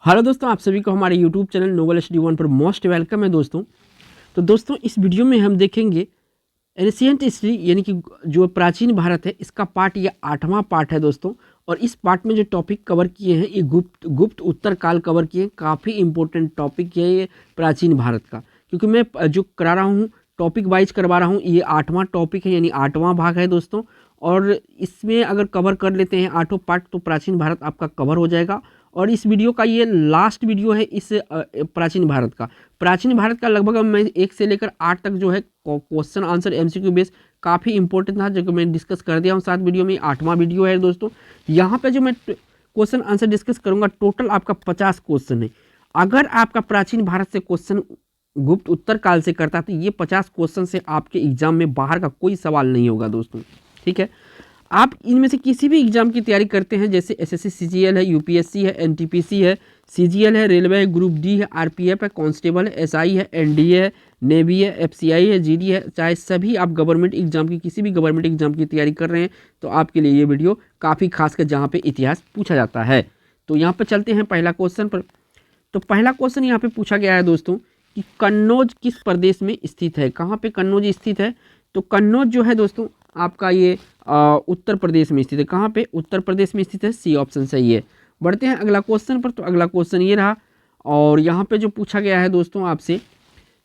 Hello दोस्तों, आप सभी को हमारे YouTube channel noble study one पर मोस्ट वेलकम है दोस्तों। तो दोस्तों इस वीडियो में हम देखेंगे एंशिएंट हिस्ट्री यानी कि जो प्राचीन भारत है इसका पार्ट, ये 8वां पार्ट है दोस्तों। और इस पार्ट में जो टॉपिक कवर किए हैं ये गुप्त उत्तर काल कवर किए हैं। काफ़ी इंपॉर्टेंट टॉपिक है ये प्राचीन भारत का, क्योंकि मैं जो करा रहा हूँ टॉपिक वाइज करवा रहा हूँ। ये 8वां टॉपिक है यानी 8वां भाग है दोस्तों। और इसमें अगर कवर कर लेते हैं 8 पार्ट तो प्राचीन भारत आपका कवर हो जाएगा। और इस वीडियो का ये लास्ट वीडियो है इस प्राचीन भारत का। प्राचीन भारत का लगभग मैं 1 से लेकर 8 तक जो है क्वेश्चन आंसर एमसीक्यू बेस काफ़ी इंपॉर्टेंट था, जो कि मैं डिस्कस कर दिया हूँ 7 वीडियो में। 8वां वीडियो है दोस्तों। यहाँ पे जो मैं क्वेश्चन आंसर डिस्कस करूँगा टोटल आपका 50 क्वेश्चन है। अगर आपका प्राचीन भारत से क्वेश्चन गुप्त उत्तर काल से करता तो ये 50 क्वेश्चन से आपके एग्जाम में बाहर का कोई सवाल नहीं होगा दोस्तों। ठीक है, आप इनमें से किसी भी एग्जाम की तैयारी करते हैं, जैसे एसएससी सीजीएल है, यूपीएससी है, एनटीपीसी है, सीजीएल है, रेलवे है, ग्रुप डी है, आरपीएफ है, कांस्टेबल है, एसआई है, एनडीए है, नेवी है, एफसीआई है, जीडी है, चाहे सभी आप गवर्नमेंट एग्जाम की किसी भी गवर्नमेंट एग्जाम की तैयारी कर रहे हैं तो आपके लिए ये वीडियो काफ़ी खास कर जहाँ पे इतिहास पूछा जाता है। तो यहाँ पर चलते हैं पहला क्वेश्चन पर। तो पहला क्वेश्चन यहाँ पे पूछा गया है दोस्तों कि कन्नौज किस प्रदेश में स्थित है। कहाँ पे कन्नौज स्थित है? तो कन्नौज जो है दोस्तों आपका ये उत्तर प्रदेश में स्थित है। कहाँ पे? उत्तर प्रदेश में स्थित है। सी ऑप्शन सही है। बढ़ते हैं अगला क्वेश्चन पर। तो अगला क्वेश्चन ये रहा, और यहाँ पे जो पूछा गया है दोस्तों आपसे,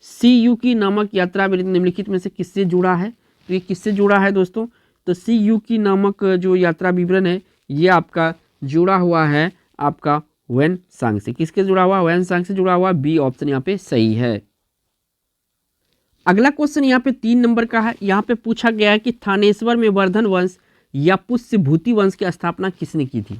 CU की नामक यात्रा निम्नलिखित में से किससे जुड़ा है? तो ये किससे जुड़ा है दोस्तों? तो CU की नामक जो यात्रा विवरण है ये आपका जुड़ा हुआ है आपका ह्वेन-सांग से। किसके जुड़ा हुआ? ह्वेन-सांग से जुड़ा हुआ। बी ऑप्शन यहाँ पे सही है। अगला क्वेश्चन यहाँ पे 3 नंबर का है। यहाँ पे पूछा गया है कि थानेश्वर में वर्धन वंश या पुष्यभूति वंश की स्थापना किसने की थी?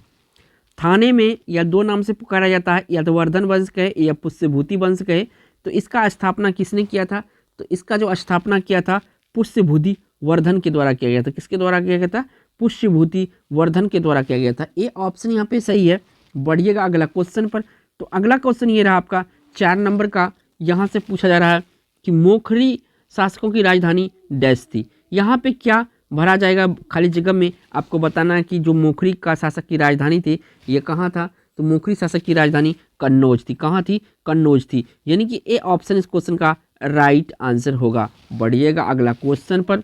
थाने में या 2 नाम से पुकारा जाता है, या तो वर्धन वंश कहे या पुष्यभूति वंश कहे। तो इसका स्थापना किसने किया था? तो इसका जो स्थापना किया था पुष्यभूति वर्धन के द्वारा किया गया था। किसके द्वारा किया गया था? पुष्यभूति वर्धन के द्वारा किया गया था। ये ऑप्शन यहाँ पे सही है। बढ़िएगा अगला क्वेश्चन पर। तो अगला क्वेश्चन ये रहा आपका 4 नंबर का। यहाँ से पूछा जा रहा है कि मोखरी शासकों की राजधानी डैश थी। यहाँ पे क्या भरा जाएगा? खाली जगह में आपको बताना है कि जो मोखरी का शासक की राजधानी थी ये कहाँ था। तो मोखरी शासक की राजधानी कन्नौज थी। कहाँ थी? कन्नौज थी। यानी कि ए ऑप्शन इस क्वेश्चन का राइट आंसर होगा। बढ़िएगा अगला क्वेश्चन पर।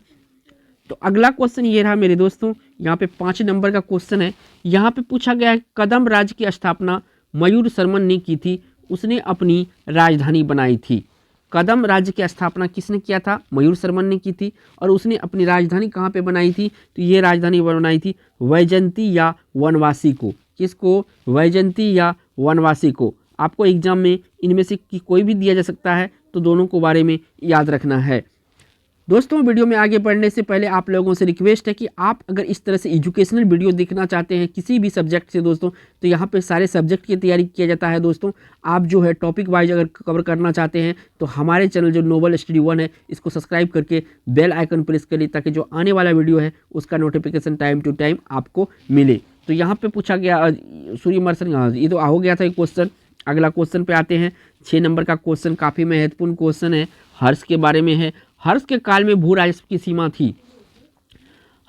तो अगला क्वेश्चन ये रहा मेरे दोस्तों, यहाँ पे 5 नंबर का क्वेश्चन है। यहाँ पे पूछा गया है कदम राज्य की स्थापना मयूर शर्मन ने की थी। उसने अपनी राजधानी बनाई थी। कदम राज्य की स्थापना किसने किया था? मयूर शर्मन ने की थी। और उसने अपनी राजधानी कहाँ पे बनाई थी? तो ये राजधानी बनाई थी वैजयंती या वनवासी को। किसको? वैजयंती या वनवासी को। आपको एग्जाम में इनमें से कोई भी दिया जा सकता है, तो दोनों को बारे में याद रखना है। दोस्तों वीडियो में आगे बढ़ने से पहले आप लोगों से रिक्वेस्ट है कि आप अगर इस तरह से एजुकेशनल वीडियो देखना चाहते हैं किसी भी सब्जेक्ट से दोस्तों, तो यहाँ पे सारे सब्जेक्ट की तैयारी किया जाता है दोस्तों। आप जो है टॉपिक वाइज अगर कवर करना चाहते हैं तो हमारे चैनल जो नोबल स्टडी वन है इसको सब्सक्राइब करके बेल आइकन प्रेस करिए, ताकि जो आने वाला वीडियो है उसका नोटिफिकेशन टाइम टू टाइम आपको मिले। तो यहाँ पर पूछा गया सूर्यमर्शन, ये तो हो गया था क्वेश्चन। अगला क्वेश्चन पे आते हैं। 6 नंबर का क्वेश्चन काफ़ी महत्वपूर्ण क्वेश्चन है, हर्ष के बारे में है। हर्ष के काल में भू राजस्व की सीमा थी।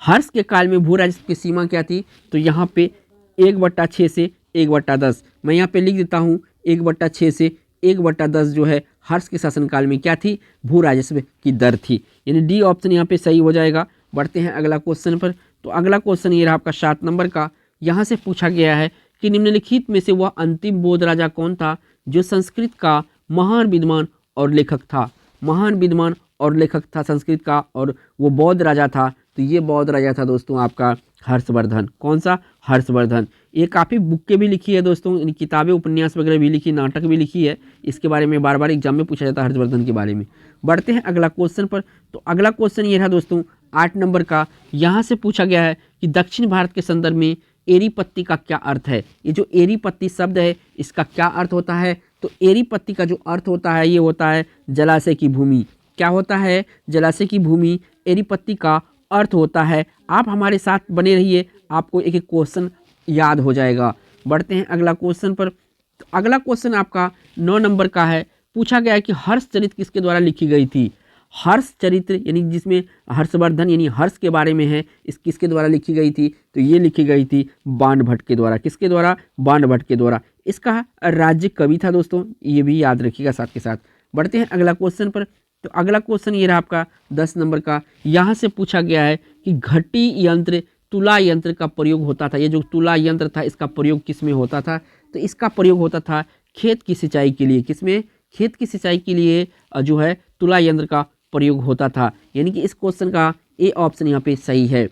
हर्ष के काल में भू राजस्व की सीमा क्या थी? तो यहाँ पे 1/6 से 1/10। मैं यहाँ पे लिख देता हूँ 1/6 से 1/10 जो है हर्ष के शासनकाल में क्या थी? भू राजस्व की दर थी। यानी डी ऑप्शन यहाँ पे सही हो जाएगा। बढ़ते हैं अगला क्वेश्चन पर। तो अगला क्वेश्चन ये रहा आपका 7 नंबर का। यहाँ से पूछा गया है कि निम्नलिखित में से वह अंतिम बौद्ध राजा कौन था जो संस्कृत का महान विद्वान और लेखक था? महान विद्वान और लेखक था संस्कृत का, और वो बौद्ध राजा था। तो ये बौद्ध राजा था दोस्तों आपका हर्षवर्धन। कौन सा? हर्षवर्धन। ये काफ़ी बुकें भी लिखी है दोस्तों, किताबें उपन्यास वगैरह भी लिखी, नाटक भी लिखी है। इसके बारे में बार बार एग्जाम में पूछा जाता है हर्षवर्धन के बारे में। बढ़ते हैं अगला क्वेश्चन पर। तो अगला क्वेश्चन ये रहा दोस्तों 8 नंबर का। यहाँ से पूछा गया है कि दक्षिण भारत के संदर्भ में एरी पत्ती का क्या अर्थ है? ये जो एरी पत्ती शब्द है इसका क्या अर्थ होता है? तो एरी पत्ती का जो अर्थ होता है ये होता है जलाशय की भूमि। क्या होता है? जलाशय की भूमि एरी पत्ती का अर्थ होता है। आप हमारे साथ बने रहिए, आपको एक एक क्वेश्चन याद हो जाएगा। बढ़ते हैं अगला क्वेश्चन पर। तो अगला क्वेश्चन आपका 9 नंबर का है। पूछा गया है कि हर्षचरित किसके द्वारा लिखी गई थी? हर्षचरित्र यानी जिसमें हर्षवर्धन यानी हर्ष के बारे में है, इस किसके द्वारा लिखी गई थी? तो ये लिखी गई थी बाणभट्ट के द्वारा। किसके द्वारा? बाणभट्ट के द्वारा। इसका राज्य कवि था दोस्तों, ये भी याद रखिएगा साथ के साथ। बढ़ते हैं अगला क्वेश्चन पर। तो अगला क्वेश्चन ये रहा आपका 10 नंबर का। यहाँ से पूछा गया है कि घटी यंत्र, तुला यंत्र का प्रयोग होता था। ये जो तुला यंत्र था इसका प्रयोग किस में होता था? तो इसका प्रयोग होता था खेत की सिंचाई के लिए। किसमें? खेत की सिंचाई के लिए जो है तुला यंत्र का प्रयोग होता था। यानी कि इस क्वेश्चन का ए ऑप्शन यहाँ पे सही है।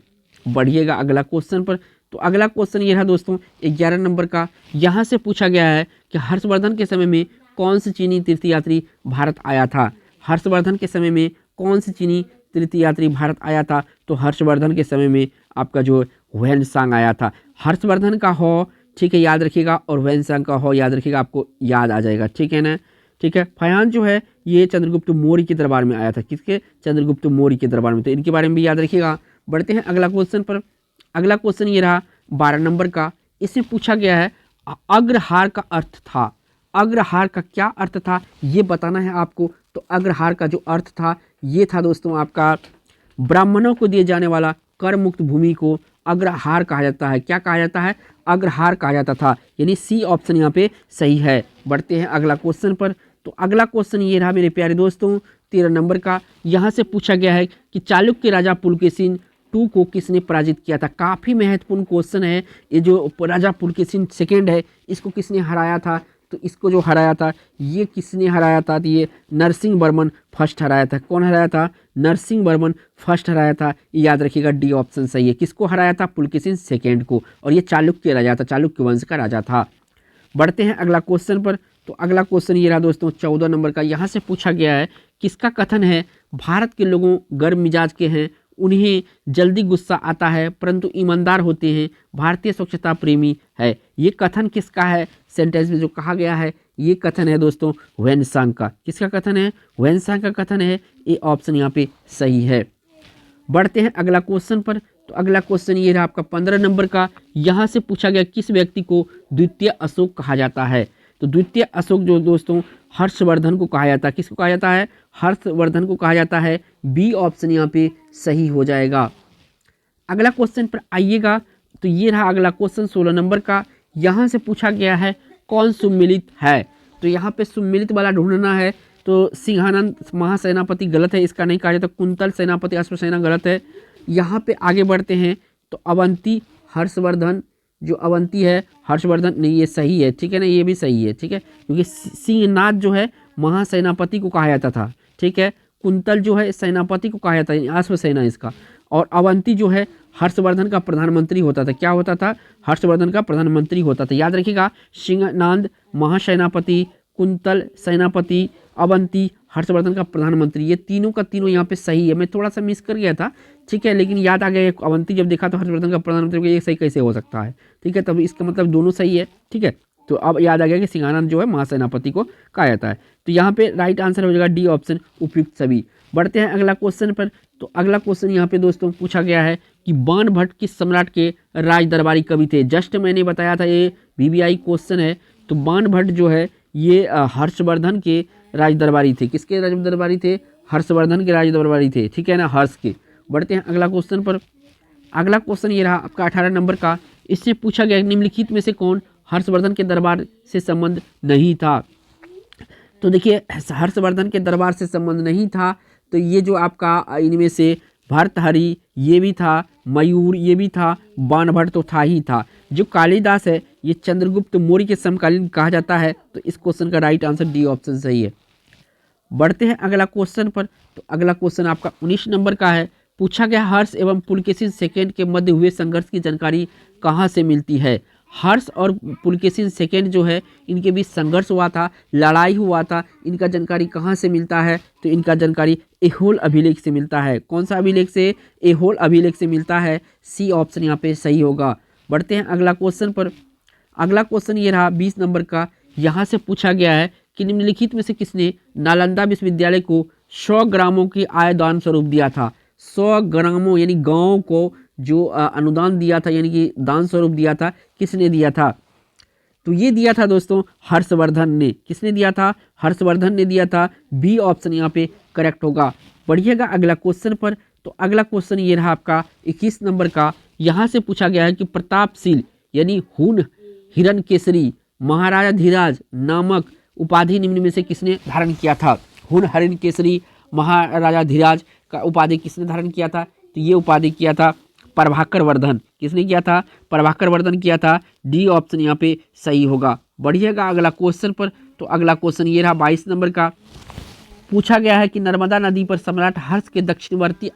बढ़िएगा अगला क्वेश्चन पर। तो अगला क्वेश्चन ये रहा दोस्तों 11 नंबर का। यहाँ से पूछा गया है कि हर्षवर्धन के समय में कौन सी चीनी तीर्थयात्री भारत आया था? हर्षवर्धन के समय में कौन सी चीनी तीर्थयात्री भारत आया था? तो हर्षवर्धन के समय में आपका जो ह्वेनसांग आया था। हर्षवर्धन का हो, ठीक है, याद रखिएगा, और ह्वेनसांग का हो याद रखिएगा, आपको याद आ जाएगा, ठीक है ना। ठीक है, फयान जो है ये चंद्रगुप्त मौर्य के दरबार में आया था। किसके? चंद्रगुप्त मौर्य के दरबार में। तो इनके बारे में भी याद रखिएगा। बढ़ते हैं अगला क्वेश्चन पर। अगला क्वेश्चन ये रहा 12 नंबर का। इसमें पूछा गया है अग्रहार का अर्थ था। अग्रहार का क्या अर्थ था ये बताना है आपको। तो अग्रहार का जो अर्थ था ये था दोस्तों आपका ब्राह्मणों को दिए जाने वाला कर मुक्त भूमि को अग्रहार कहा जाता है। क्या कहा जाता है? अग्रहार कहा जाता था। यानी सी ऑप्शन यहाँ पे सही है। बढ़ते हैं अगला क्वेश्चन पर। तो अगला क्वेश्चन ये रहा मेरे प्यारे दोस्तों 13 नंबर का। यहाँ से पूछा गया है कि चालुक्य राजा पुलकेशिन टू को किसने पराजित किया था? काफ़ी महत्वपूर्ण क्वेश्चन है। ये जो राजा पुलकेशिन सेकेंड है इसको किसने हराया था? तो इसको जो हराया था ये किसने हराया था? तो ये नरसिंह वर्मन फर्स्ट हराया था। कौन हराया था? नरसिंह वर्मन फर्स्ट हराया था। याद रखिएगा डी ऑप्शन सही है। किसको हराया था? पुलकेशिन सेकेंड को। और ये चालुक्य राजा था, चालुक्य वंश का राजा था। बढ़ते हैं अगला क्वेश्चन पर। तो अगला क्वेश्चन ये रहा दोस्तों 14 नंबर का। यहाँ से पूछा गया है किसका कथन है भारत के लोगों गर्म मिजाज के हैं, उन्हें जल्दी गुस्सा आता है परंतु ईमानदार होते हैं, भारतीय स्वच्छता प्रेमी है। ये कथन किसका है? सेंटेंस में जो कहा गया है ये कथन है दोस्तों ह्वेनसांग का। किसका कथन है? ह्वेनसांग का कथन है। ये ऑप्शन यहाँ पे सही है। बढ़ते हैं अगला क्वेश्चन पर। तो अगला क्वेश्चन ये रहा आपका 15 नंबर का। यहाँ से पूछा गया किस व्यक्ति को द्वितीय अशोक कहा जाता है? तो द्वितीय अशोक जो दोस्तों हर्षवर्धन को कहा जाता है। किसको कहा जाता है? हर्षवर्धन को कहा जाता है। बी ऑप्शन यहाँ पे सही हो जाएगा। अगला क्वेश्चन पर आइएगा। तो ये रहा अगला क्वेश्चन 16 नंबर का। यहाँ से पूछा गया है कौन सुम्मिलित है? तो यहाँ पे सुम्मिलित वाला ढूंढना है। तो सिंहानंद महासेनापति गलत है, इसका नहीं कहा जाता। कुंतल सेनापति अश्वसेना गलत है। यहाँ पे आगे बढ़ते हैं। तो अवंती हर्षवर्धन, जो अवंती है हर्षवर्धन नहीं, ये सही है, ठीक है ना, ये भी सही है, ठीक है, क्योंकि सिंहनाद जो है महासेनापति को कहा जाता था, ठीक है। कुंतल जो है सेनापति को कहा जाता है, अश्वसेना इसका। और अवंती जो है हर्षवर्धन का प्रधानमंत्री होता था। क्या होता था? हर्षवर्धन का प्रधानमंत्री होता था। याद रखिएगा सिंहनाद महासेनापति, कुंतल सेनापति, अवंती हर्षवर्धन का प्रधानमंत्री, ये तीनों का तीनों यहाँ पे सही है। मैं थोड़ा सा मिस कर गया था, ठीक है, लेकिन याद आ गया। अवंती जब देखा तो हर्षवर्धन का प्रधानमंत्री, ये सही कैसे हो सकता है, ठीक है, तब इसका मतलब दोनों सही है, ठीक है। तो अब याद आ गया कि सिंहानंद जो है महासेनापति को कहा जाता है। तो यहाँ पे राइट आंसर हो जाएगा डी ऑप्शन उपयुक्त सभी। बढ़ते हैं अगला क्वेश्चन पर। तो अगला क्वेश्चन यहाँ पे दोस्तों पूछा गया है कि बाणभट्ट किस सम्राट के राज दरबारी कवि थे? जस्ट मैंने बताया था ये VVI क्वेश्चन है। तो बाणभट्ट जो है ये हर्षवर्धन के राज दरबारी थे। किसके राज दरबारी थे? हर्षवर्धन के राज दरबारी थे, ठीक है ना, हर्ष के। बढ़ते हैं अगला क्वेश्चन पर। अगला क्वेश्चन ये रहा आपका 18 नंबर का। इससे पूछा गया निम्नलिखित में से कौन हर्षवर्धन के दरबार से संबंध नहीं था? तो देखिए हर्षवर्धन के दरबार से संबंध नहीं था। तो ये जो आपका इनमें से भर्तहरि ये भी था, मयूर ये भी था, बाणभट्ट तो था ही था। जो कालिदास है ये चंद्रगुप्त मौर्य के समकालीन कहा जाता है। तो इस क्वेश्चन का राइट आंसर डी ऑप्शन सही है। बढ़ते हैं अगला क्वेश्चन पर। तो अगला क्वेश्चन आपका 19 नंबर का है। पूछा गया हर्ष एवं पुलकेशिन सेकेंड के मध्य हुए संघर्ष की जानकारी कहाँ से मिलती है? हर्ष और पुलकेशिन सेकेंड जो है इनके बीच संघर्ष हुआ था, लड़ाई हुआ था। इनका जानकारी कहाँ से मिलता है? तो इनका जानकारी ऐहोल अभिलेख से मिलता है। कौन सा अभिलेख से? ऐहोल अभिलेख से मिलता है। सी ऑप्शन यहाँ पे सही होगा। बढ़ते हैं अगला क्वेश्चन पर। अगला क्वेश्चन ये रहा 20 नंबर का। यहाँ से पूछा गया है कि निम्नलिखित में से किसने नालंदा विश्वविद्यालय को 100 ग्रामों की आय दान स्वरूप दिया था? 100 ग्रामों यानी गाँव को जो अनुदान दिया था, यानी कि दान स्वरूप दिया था, किसने दिया था? तो ये दिया था दोस्तों हर्षवर्धन ने। किसने दिया था? हर्षवर्धन ने दिया था। बी ऑप्शन यहाँ पे करेक्ट होगा। बढ़िएगा अगला क्वेश्चन पर। तो अगला क्वेश्चन ये रहा आपका 21 नंबर का। यहाँ से पूछा गया है कि प्रतापशील यानी हुन हिरण्यकेसरी महाराजा धीराज नामक उपाधि निम्न में से किसने धारण किया था? हुन हरिण केसरी महाराजा धीराज का उपाधि किसने धारण किया था? तो ये उपाधि किया था प्रभाकर वर्धन। किसने किया था? प्रभाकर वर्धन किया था। डी ऑप्शन यहाँ पे सही होगा। बढ़िएगा अगला क्वेश्चन पर। तो अगला क्वेश्चन ये रहा 22 नंबर का। पूछा गया है कि नर्मदा नदी पर सम्राट हर्ष के दक्षिणवर्ती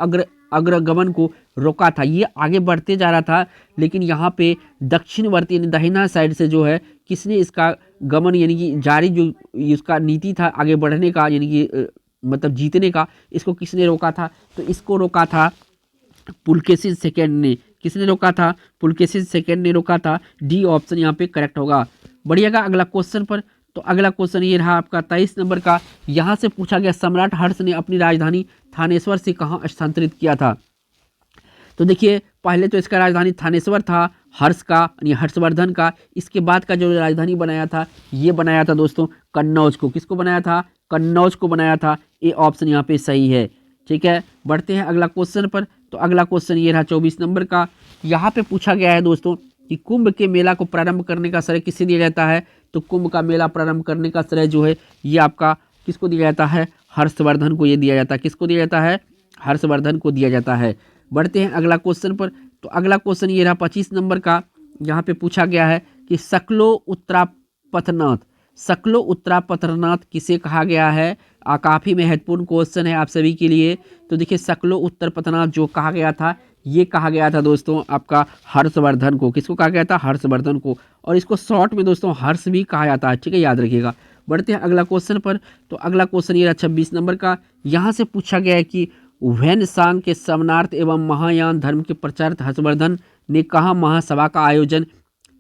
अग्रगमन को रोका था। ये आगे बढ़ते जा रहा था, लेकिन यहाँ पे दक्षिणवर्ती यानी दाहिना साइड से जो है किसने इसका गमन यानी कि जारी जो इसका नीति था आगे बढ़ने का यानी कि मतलब जीतने का, इसको किसने रोका था? तो इसको रोका था पुलकेशिन सेकंड ने। किसने रोका था? पुलकेशिन सेकंड ने रोका था। डी ऑप्शन यहाँ पे करेक्ट होगा। बढ़िएगा अगला क्वेश्चन पर। तो अगला क्वेश्चन ये रहा आपका 23 नंबर का। यहाँ से पूछा गया सम्राट हर्ष ने अपनी राजधानी थानेश्वर से कहाँ स्थानांतरित किया था? तो देखिए पहले तो इसका राजधानी थानेश्वर था हर्ष का यानी हर्षवर्धन का। इसके बाद का जो राजधानी बनाया था ये बनाया था दोस्तों कन्नौज को। किसको बनाया था? कन्नौज को बनाया था। ए ऑप्शन यहाँ पे सही है। ठीक है, बढ़ते हैं अगला क्वेश्चन पर। तो अगला क्वेश्चन ये रहा 24 नंबर का। यहाँ पे पूछा गया है दोस्तों कि कुंभ के मेला को प्रारंभ करने का श्रेय किसे दिया जाता है? तो कुंभ का मेला प्रारंभ करने का श्रेय जो है ये आपका किसको दिया जाता है? हर्षवर्धन को ये दिया जाता है। किसको दिया जाता है? हर्षवर्धन को दिया जाता है। बढ़ते हैं अगला क्वेश्चन पर। तो अगला क्वेश्चन ये रहा 25 नंबर का। यहाँ पे पूछा गया है कि सकलो उत्तरापथनाथ, सकलो उत्तरापथनाथ किसे कहा गया है? काफ़ी महत्वपूर्ण क्वेश्चन है आप सभी के लिए। तो देखिए सकलो उत्तरापथनाथ जो कहा गया था ये कहा गया था दोस्तों आपका हर्षवर्धन को। किसको कहा गया था? हर्षवर्धन को। और इसको शॉर्ट में दोस्तों हर्ष भी कहा जाता है। ठीक है, याद रखिएगा। बढ़ते हैं अगला क्वेश्चन पर। तो अगला क्वेश्चन ये रहा 26 नंबर का। यहाँ से पूछा गया है कि वैनसांग के समनार्थ एवं महायान धर्म के प्रचारक हर्षवर्धन ने कहाँ महासभा का आयोजन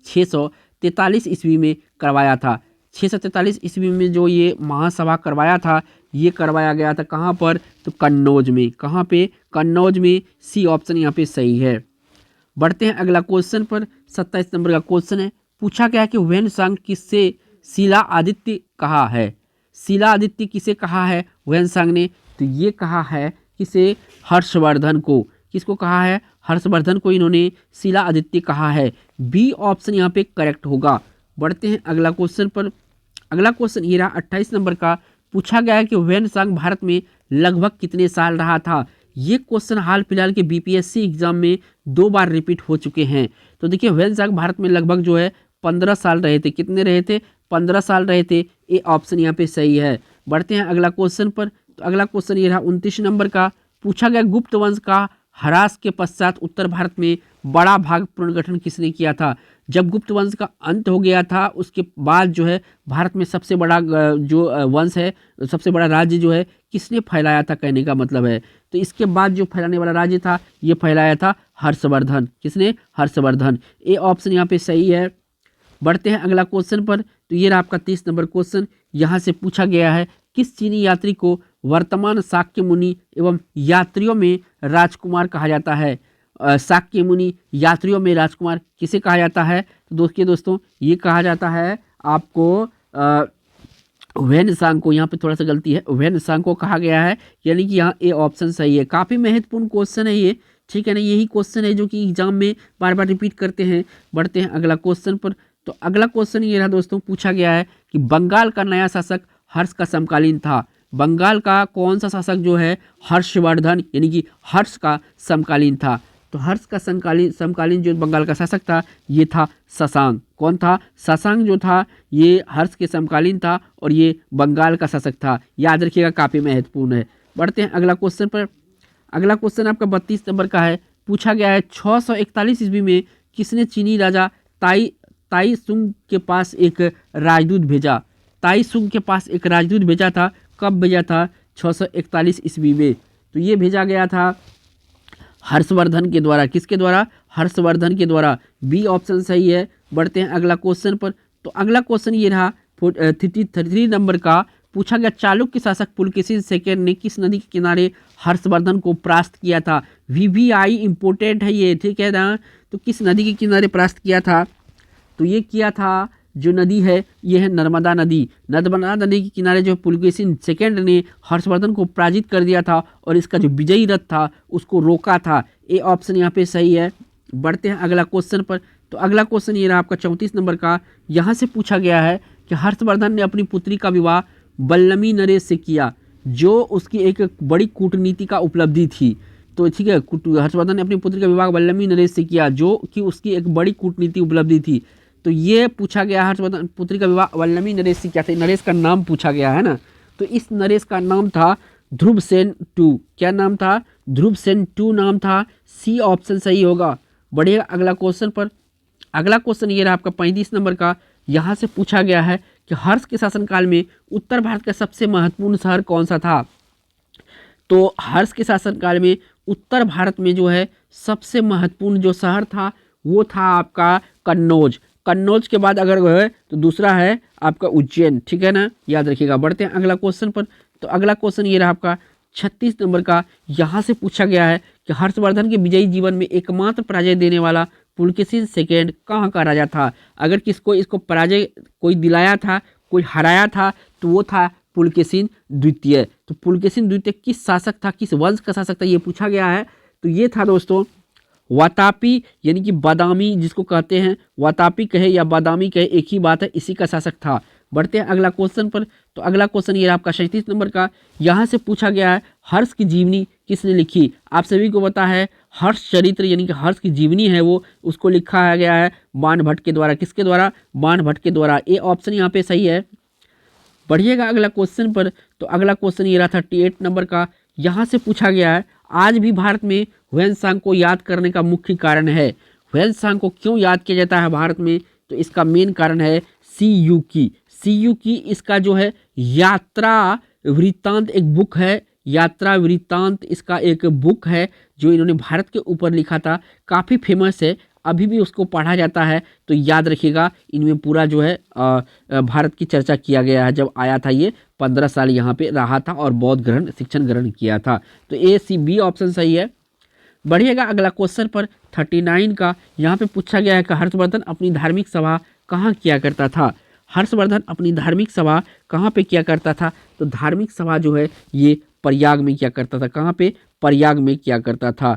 643 ईस्वी में करवाया था? 643 ईस्वी में जो ये महासभा करवाया था ये करवाया गया था कहाँ पर? तो कन्नौज में। कहाँ पे? कन्नौज में। सी ऑप्शन यहाँ पे सही है। बढ़ते हैं अगला क्वेश्चन पर। 27 नंबर का क्वेश्चन है। पूछा गया कि वैनसांग किससे शिला आदित्य कहा है? शिला आदित्य किसे कहा है वैनसांग ने? तो ये कहा है किसे? हर्षवर्धन को। किसको कहा है? हर्षवर्धन को इन्होंने शिला आदित्य कहा है। बी ऑप्शन यहाँ पे करेक्ट होगा। बढ़ते हैं अगला क्वेश्चन पर। अगला क्वेश्चन ये रहा 28 नंबर का। पूछा गया है कि वैनसांग भारत में लगभग कितने साल रहा था? ये क्वेश्चन हाल फिलहाल के बीपीएससी एग्जाम में 2 बार रिपीट हो चुके हैं। तो देखिए वैनसांग भारत में लगभग जो है 15 साल रहे थे। कितने रहे थे? 15 साल रहे थे। ए ऑप्शन यहाँ पे सही है। बढ़ते हैं अगला क्वेश्चन पर। तो अगला क्वेश्चन ये रहा 29 नंबर का। पूछा गया गुप्त वंश का ह्रास के पश्चात उत्तर भारत में बड़ा भाग पुनर्गठन किसने किया था? जब गुप्त वंश का अंत हो गया था उसके बाद जो है भारत में सबसे बड़ा जो वंश है, सबसे बड़ा राज्य जो है किसने फैलाया था कहने का मतलब है। तो इसके बाद जो फैलाने वाला राज्य था ये फैलाया था हर्षवर्धन। किसने? हर्षवर्धन। ए ऑप्शन यहाँ पे सही है। बढ़ते हैं अगला क्वेश्चन पर। तो ये रहा आपका 30 नंबर क्वेश्चन। यहाँ से पूछा गया है किस चीनी यात्री को वर्तमान शाक्य मुनि एवं यात्रियों में राजकुमार कहा जाता है? शाक्य मुनि यात्रियों में राजकुमार किसे कहा जाता है? तो दोस्तों ये कहा जाता है आपको वैनसांग को। यहाँ पे थोड़ा सा गलती है, वैनसांग को कहा गया है। यानी कि यहाँ ए ऑप्शन सही है। काफ़ी महत्वपूर्ण क्वेश्चन है ये। ठीक है ना, यही क्वेश्चन है जो कि एग्जाम में बार बार रिपीट करते हैं। बढ़ते हैं अगला क्वेश्चन पर। तो अगला क्वेश्चन ये रहा दोस्तों। पूछा गया है कि बंगाल का नया शासक हर्ष का समकालीन था। बंगाल का कौन सा शासक जो है? हर्षवर्धन यानी कि हर्ष का समकालीन था। तो हर्ष का समकालीन जो बंगाल का शासक था ये था शशांक। कौन था? शशांक जो था ये हर्ष के समकालीन था और ये बंगाल का शासक था। याद रखिएगा, काफ़ी महत्वपूर्ण है। बढ़ते हैं अगला क्वेश्चन पर। अगला क्वेश्चन आपका 32 नंबर का है। पूछा गया है 641 ईस्वी में किसने चीनी राजा ताई सुंग के पास एक राजदूत भेजा? ताई सुंग के पास एक राजदूत भेजा था। कब भेजा था? 641 ईस्वी में। तो ये भेजा गया था हर्षवर्धन के द्वारा। किसके द्वारा? हर्षवर्धन के द्वारा। बी ऑप्शन सही है। बढ़ते हैं अगला क्वेश्चन पर। तो अगला क्वेश्चन ये रहा 33 नंबर का। पूछा गया चालुक्य शासक पुलकेशिन सेकंड ने किस नदी के किनारे हर्षवर्धन को परास्त किया था? VVI इंपोर्टेंट है ये, ठीक है ना। तो किस नदी के किनारे परास्त किया था? तो ये किया था जो नदी है ये है नर्मदा नदी। नर्मदा नदी के किनारे जो पुलकेशिन सेकंड ने हर्षवर्धन को पराजित कर दिया था और इसका जो विजयी रथ था उसको रोका था। ए ऑप्शन यहाँ पे सही है। बढ़ते हैं अगला क्वेश्चन पर। तो अगला क्वेश्चन ये रहा आपका 34 नंबर का। यहाँ से पूछा गया है कि हर्षवर्धन ने अपनी पुत्री का विवाह बल्लमी नरेश से किया, जो उसकी एक बड़ी कूटनीति का उपलब्धि थी। तो ठीक है, हर्षवर्धन ने अपनी पुत्री का विवाह बल्लमी नरेश से किया, जो कि उसकी एक बड़ी कूटनीति उपलब्धि थी। तो ये पूछा गया हर्षवर्धन पुत्री का विवाह बल्लमी नरेश से किया था। नरेश का नाम पूछा गया है ना, तो इस नरेश का नाम था ध्रुवसेन टू। क्या नाम था? ध्रुवसेन टू नाम था। सी ऑप्शन सही होगा। बढ़िएगा अगला क्वेश्चन पर। अगला क्वेश्चन ये रहा आपका 35 नंबर का। यहाँ से पूछा गया है कि हर्ष के शासनकाल में उत्तर भारत का सबसे महत्वपूर्ण शहर कौन सा था। तो हर्ष के शासनकाल में उत्तर भारत में जो है सबसे महत्वपूर्ण जो शहर था वो था आपका कन्नौज। कन्नौज के बाद अगर है तो दूसरा है आपका उज्जैन। ठीक है ना, याद रखिएगा। बढ़ते हैं अगला क्वेश्चन पर। तो अगला क्वेश्चन ये रहा आपका 36 नंबर का। यहाँ से पूछा गया है कि हर्षवर्धन के विजयी जीवन में एकमात्र पराजय देने वाला पुलकेशिन सेकेंड कहाँ का राजा था। अगर इसको पराजय कोई दिलाया था, कोई हराया था, तो वो था पुलकेशिन द्वितीय। तो पुलकेशिन द्वितीय किस शासक था, किस वंश का शासक था, ये पूछा गया है। तो ये था दोस्तों वातापी, यानी कि बादामी जिसको कहते हैं, वातापी कहे या बादामी कहे एक ही बात है, इसी का शासक था। बढ़ते हैं अगला क्वेश्चन पर। तो अगला क्वेश्चन ये आपका 37 नंबर का। यहाँ से पूछा गया है हर्ष की जीवनी किसने लिखी। आप सभी को पता है हर्ष चरित्र यानी कि हर्ष की जीवनी है वो, उसको लिखा गया है बाणभट्ट के द्वारा। किसके द्वारा? बाणभट्ट के द्वारा। ए ऑप्शन यहाँ पे सही है। बढ़िएगा अगला क्वेश्चन पर। तो अगला क्वेश्चन ये रहा 38 नंबर का। यहाँ से पूछा गया है आज भी भारत में ह्वेनसांग को याद करने का मुख्य कारण है। ह्वेनसांग को क्यों याद किया जाता है भारत में? तो इसका मेन कारण है सीयू की इसका जो है यात्रा वृत्तांत एक बुक है। यात्रा वृत्तांत इसका एक बुक है जो इन्होंने भारत के ऊपर लिखा था। काफ़ी फेमस है, अभी भी उसको पढ़ा जाता है। तो याद रखिएगा इनमें पूरा जो है भारत की चर्चा किया गया है। जब आया था ये 15 साल यहाँ पे रहा था और बौद्ध शिक्षण ग्रहण किया था। तो ए सी बी ऑप्शन सही है। बढ़िएगा अगला क्वेश्चन पर 39 का। यहाँ पे पूछा गया है कि हर्षवर्धन अपनी धार्मिक सभा कहाँ किया करता था। हर्षवर्धन अपनी धार्मिक सभा कहाँ पे किया करता था? तो धार्मिक सभा जो है ये प्रयाग में किया करता था। कहाँ पे? प्रयाग में किया करता था।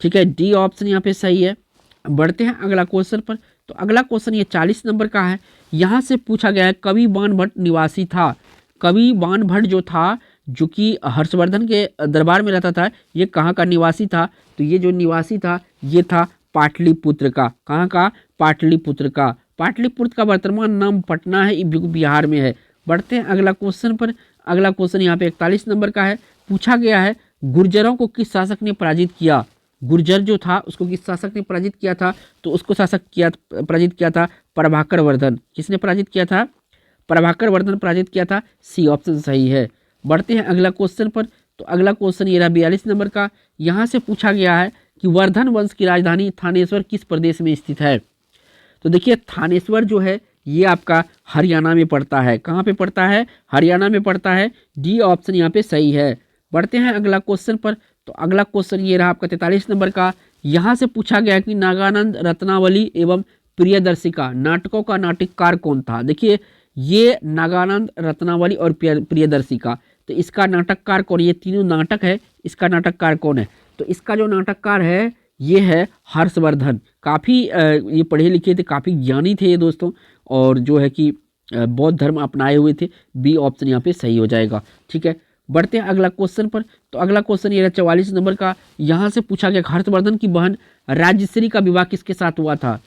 ठीक है, डी ऑप्शन यहाँ पे सही है। बढ़ते हैं अगला क्वेश्चन पर। तो अगला क्वेश्चन ये 40 नंबर का है। यहाँ से पूछा गया है कवि बाणभट्ट निवासी था। कवि बाणभट्ट जो था, जो कि हर्षवर्धन के दरबार में रहता था, ये कहाँ का निवासी था? तो ये जो निवासी था ये था पाटलिपुत्र का। कहाँ का? पाटलिपुत्र का। पाटलिपुत्र का वर्तमान नाम पटना है, बिहार में है। बढ़ते हैं अगला क्वेश्चन पर। अगला क्वेश्चन यहाँ पे 41 नंबर का है। पूछा गया है गुर्जरों को किस शासक ने पराजित किया। गुर्जर जो था उसको किस शासक ने पराजित किया था? तो उसको पराजित किया था प्रभाकर वर्धन। किसने पराजित किया था? प्रभाकर वर्धन पराजित किया था। सी ऑप्शन सही है। बढ़ते हैं अगला क्वेश्चन पर। तो अगला क्वेश्चन ये रहा 42 नंबर का। यहाँ से पूछा गया है कि वर्धन वंश की राजधानी थानेश्वर किस प्रदेश में स्थित है। तो देखिए थानेश्वर जो है ये आपका हरियाणा में पड़ता है। कहाँ पे पड़ता है? हरियाणा में पड़ता है। डी ऑप्शन यहाँ पे सही है। बढ़ते हैं अगला क्वेश्चन पर। तो अगला क्वेश्चन ये रहा आपका 43 नंबर का। यहाँ से पूछा गया कि नागानंद रत्नावली एवं प्रियदर्शिका नाटकों का नाटककार कौन था। देखिए ये नागानंद रत्नावली और प्रियदर्शिका, तो इसका नाटककार कौन? ये तीनों नाटक है, इसका नाटककार कौन है? तो इसका जो नाटककार है ये है हर्षवर्धन। काफ़ी ये पढ़े लिखे थे, काफ़ी ज्ञानी थे ये दोस्तों, और जो है कि बौद्ध धर्म अपनाए हुए थे। बी ऑप्शन यहाँ पे सही हो जाएगा। ठीक है, बढ़ते हैं अगला क्वेश्चन पर। तो अगला क्वेश्चन ये है 44 नंबर का। यहाँ से पूछा गया हर्षवर्धन की बहन राज्यश्री का विवाह किसके साथ हुआ था।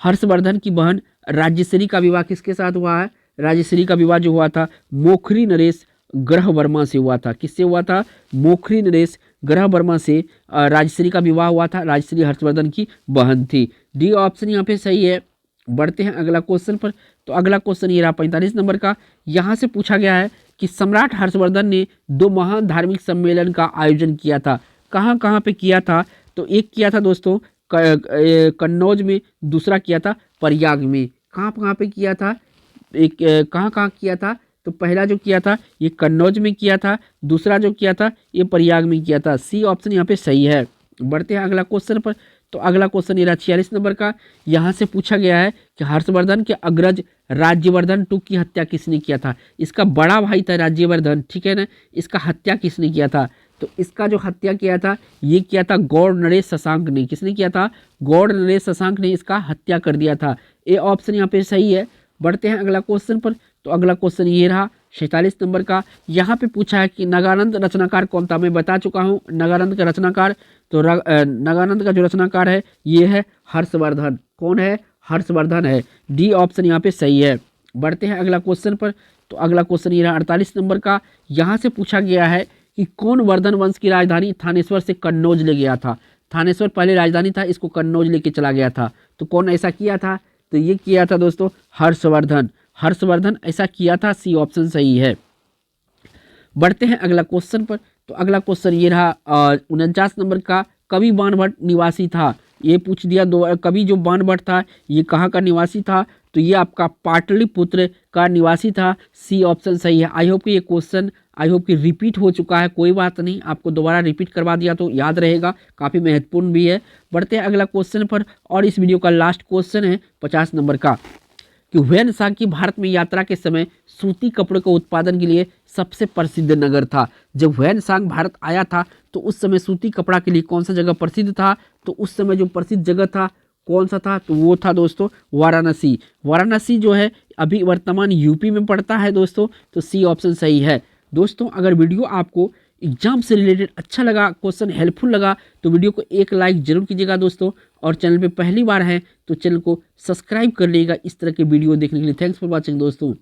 हर्षवर्धन की बहन राज्यश्री का विवाह किसके साथ हुआ है? राज्यश्री का विवाह जो हुआ था मोखरी नरेश ग्रह वर्मा से हुआ था। किससे हुआ था? मोखरी नरेश ग्रह वर्मा से राज्यश्री का विवाह हुआ था। राज्यश्री हर्षवर्धन की बहन थी। डी ऑप्शन यहाँ पे सही है। बढ़ते हैं अगला क्वेश्चन पर। तो अगला क्वेश्चन ये रहा 45 नंबर का। यहाँ से पूछा गया है कि सम्राट हर्षवर्धन ने 2 महान धार्मिक सम्मेलन का आयोजन किया था। कहाँ कहाँ पे किया था? तो एक किया था दोस्तों कन्नौज में, दूसरा किया था प्रयाग में। कहाँ पे किया था? एक कहाँ किया था? तो पहला जो किया था ये कन्नौज में किया था, दूसरा जो किया था ये प्रयाग में किया था। सी ऑप्शन यहाँ पे सही है। बढ़ते हैं अगला क्वेश्चन पर। तो अगला क्वेश्चन ये रहा 46 नंबर का। यहाँ से पूछा गया है कि हर्षवर्धन के अग्रज राज्यवर्धन टू की हत्या किसने किया था। इसका बड़ा भाई था राज्यवर्धन, ठीक है ना, इसका हत्या किसने किया था? तो इसका जो हत्या किया था ये किया था गौड़ नरेश शशांक ने। किसने किया था? गौड़ नरेश शशांक ने इसका हत्या कर दिया था। ए ऑप्शन यहाँ पे सही है। बढ़ते हैं अगला क्वेश्चन पर। तो अगला क्वेश्चन ये रहा 46 नंबर का। यहाँ पे पूछा है कि नगानंद रचनाकार कौन था। मैं बता चुका हूँ नगानंद का रचनाकार। तो नगानंद का जो रचनाकार है ये है हर्षवर्धन। कौन है? हर्षवर्धन है। डी ऑप्शन यहाँ पे सही है। बढ़ते हैं अगला क्वेश्चन पर। तो अगला क्वेश्चन ये रहा 48 नंबर का। यहाँ से पूछा गया है कि कौन वर्धन वंश की राजधानी थानेश्वर से कन्नौज ले गया था। थानेश्वर पहले राजधानी था, इसको कन्नौज लेके चला गया था। तो कौन ऐसा किया था? तो ये किया था दोस्तों हर्षवर्धन। हर्षवर्धन ऐसा किया था। सी ऑप्शन सही है। बढ़ते हैं अगला क्वेश्चन पर। तो अगला क्वेश्चन ये रहा 49 नंबर का। कवि बाणभट्ट निवासी था। ये पूछ दिया कवि जो बाणभट्ट था ये कहाँ का निवासी था? तो ये आपका पाटलिपुत्र का निवासी था। सी ऑप्शन सही है। आई होप कि ये क्वेश्चन कि रिपीट हो चुका है, कोई बात नहीं, आपको दोबारा रिपीट करवा दिया तो याद रहेगा, काफ़ी महत्वपूर्ण भी है। बढ़ते हैं अगला क्वेश्चन पर और इस वीडियो का लास्ट क्वेश्चन है 50 नंबर का कि ह्वेन सांग की भारत में यात्रा के समय सूती कपड़े के उत्पादन के लिए सबसे प्रसिद्ध नगर था। जब ह्वेन सांग भारत आया था तो उस समय सूती कपड़ा के लिए कौन सा जगह प्रसिद्ध था? तो उस समय जो प्रसिद्ध जगह था कौन सा था? तो वो था दोस्तों वाराणसी। वाराणसी जो है अभी वर्तमान यूपी में पड़ता है दोस्तों। तो सी ऑप्शन सही है। दोस्तों अगर वीडियो आपको एग्जाम से रिलेटेड अच्छा लगा, क्वेश्चन हेल्पफुल लगा तो वीडियो को एक लाइक जरूर कीजिएगा दोस्तों। और चैनल पे पहली बार है तो चैनल को सब्सक्राइब कर लीजिएगा इस तरह के वीडियो देखने के लिए। थैंक्स फॉर वॉचिंग दोस्तों।